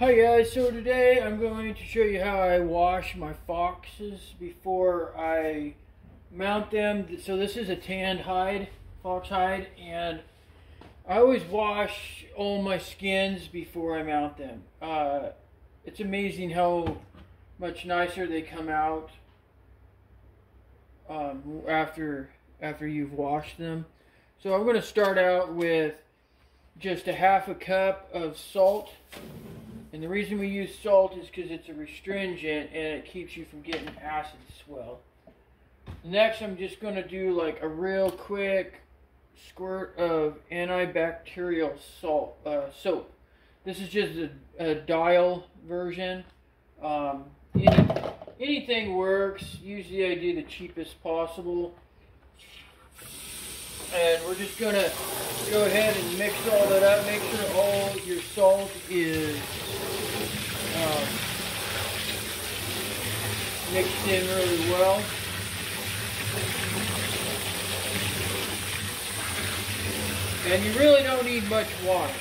Hi guys, so today I'm going to show you how I wash my foxes before I mount them. So this is a tanned hide, fox hide, and I always wash all my skins before I mount them. It's amazing how much nicer they come out after you've washed them. So I'm going to start out with just a half a cup of salt. And the reason we use salt is because it's a restringent and it keeps you from getting acid swell. Next, I'm just going to do like a real quick squirt of antibacterial soap. This is just a dial version. Anything works. Usually I do the cheapest possible. And we're just going to go ahead and mix all that up. Make sure all your salt is mixed in really well. And you really don't need much water.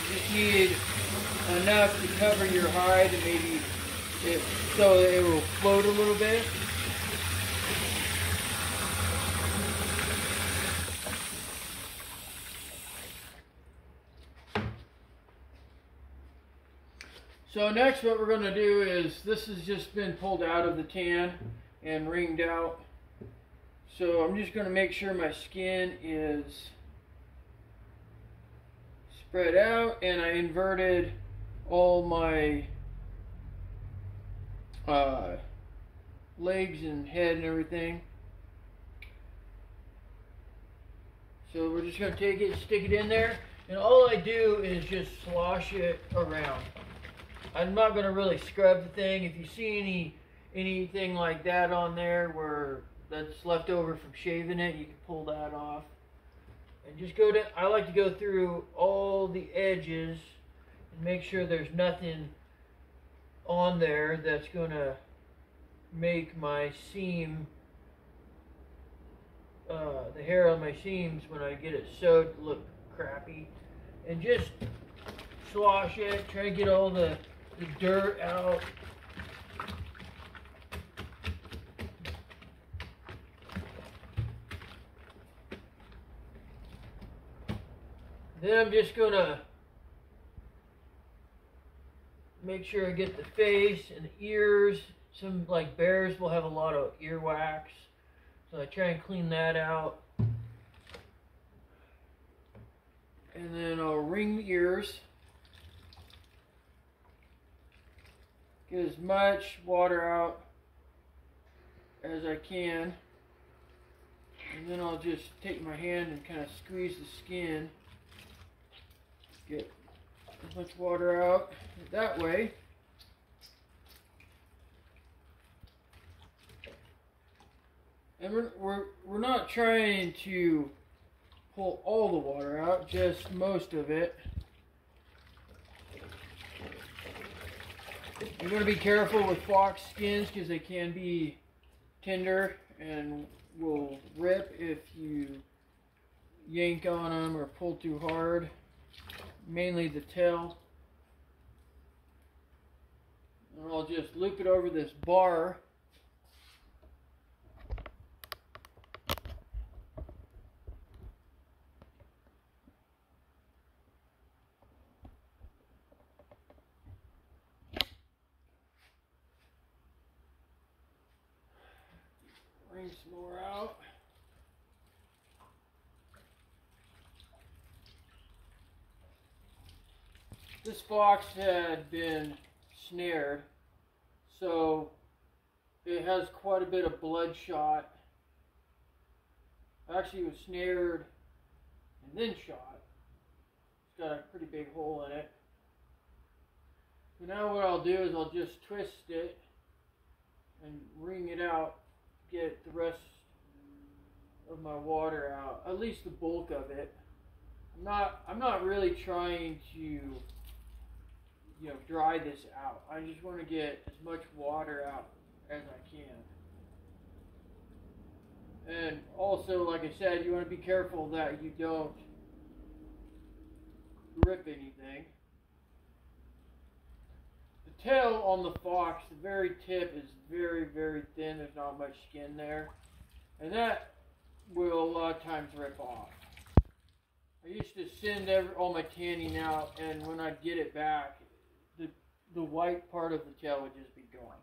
You just need enough to cover your hide and maybe so it will float a little bit. So next what we're going to do is, this has just been pulled out of the tan and wringed out. So I'm just going to make sure my skin is spread out, and I inverted all my legs and head and everything. So we're just going to take it, stick it in there, and all I do is just slosh it around. I'm not going to really scrub the thing. If you see anything like that on there where that's left over from shaving it, you can pull that off. And just go to, I like to go through all the edges and make sure there's nothing on there that's going to make my seam, the hair on my seams when I get it sewed, look crappy. And just slosh it, try to get all the dirt out. Then I'm just gonna make sure I get the face and the ears. Some, like bears, will have a lot of earwax, so I try and clean that out. And then I'll wring the ears. Get as much water out as I can, and then I'll just take my hand and kind of squeeze the skin, get as much water out that way. And we're not trying to pull all the water out, just most of it. You're going to be careful with fox skins because they can be tender and will rip if you yank on them or pull too hard, mainly the tail. And I'll just loop it over this bar. Bring some more out. This fox had been snared, so it has quite a bit of bloodshot. Actually, it was snared and then shot. It's got a pretty big hole in it. So now what I'll do is I'll just twist it and wring it out. Get the rest of my water out, at least the bulk of it. I'm not really trying to, dry this out. I just want to get as much water out as I can. And also, like I said, you want to be careful that you don't rip anything. tail on the fox, the very tip is very, very thin. There's not much skin there. And that will a lot of times rip off. I used to send all my tanning out, and when I'd get it back, the white part of the tail would just be gone.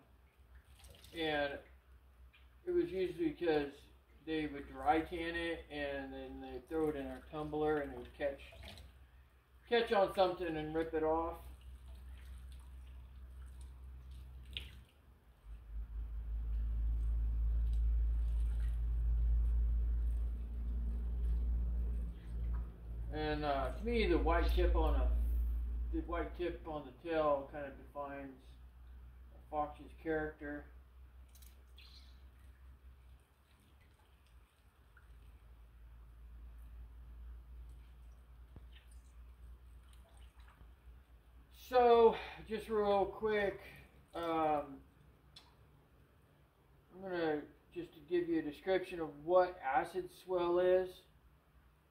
And it was usually because they would dry tan it, and then they'd throw it in a tumbler, and it would catch on something and rip it off. And to me, the white tip on the tail kind of defines a fox's character. So, just real quick, I'm gonna just to give you a description of what acid swell is.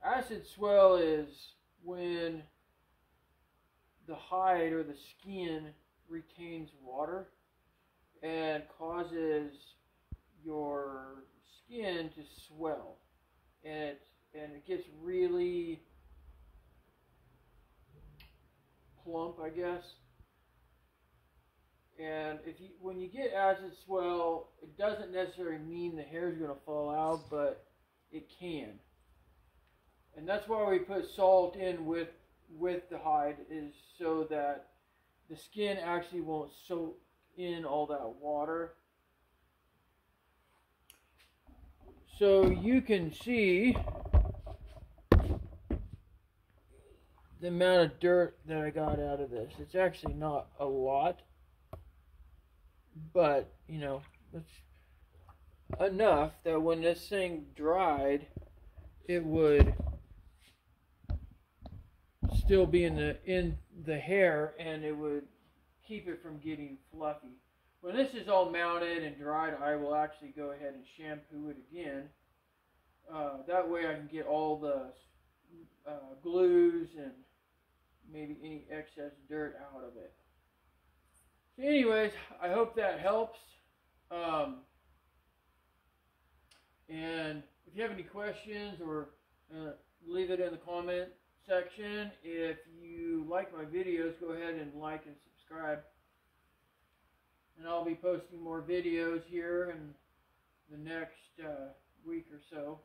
Acid swell is when the hide or the skin retains water and causes your skin to swell, and it gets really plump, I guess. And when you get acid swell, it doesn't necessarily mean the hair is going to fall out, but it can. And that's why we put salt in with the hide, is so that the skin actually won't soak in all that water. So you can see the amount of dirt that I got out of this. It's actually not a lot, but you know, it's enough that when this thing dried, it would still be in the hair, and it would keep it from getting fluffy. When this is all mounted and dried, I will actually go ahead and shampoo it again. That way I can get all the glues and maybe any excess dirt out of it. So anyways, I hope that helps. And if you have any questions, or leave it in the comment section. If you like my videos, go ahead and like and subscribe. And I'll be posting more videos here in the next week or so.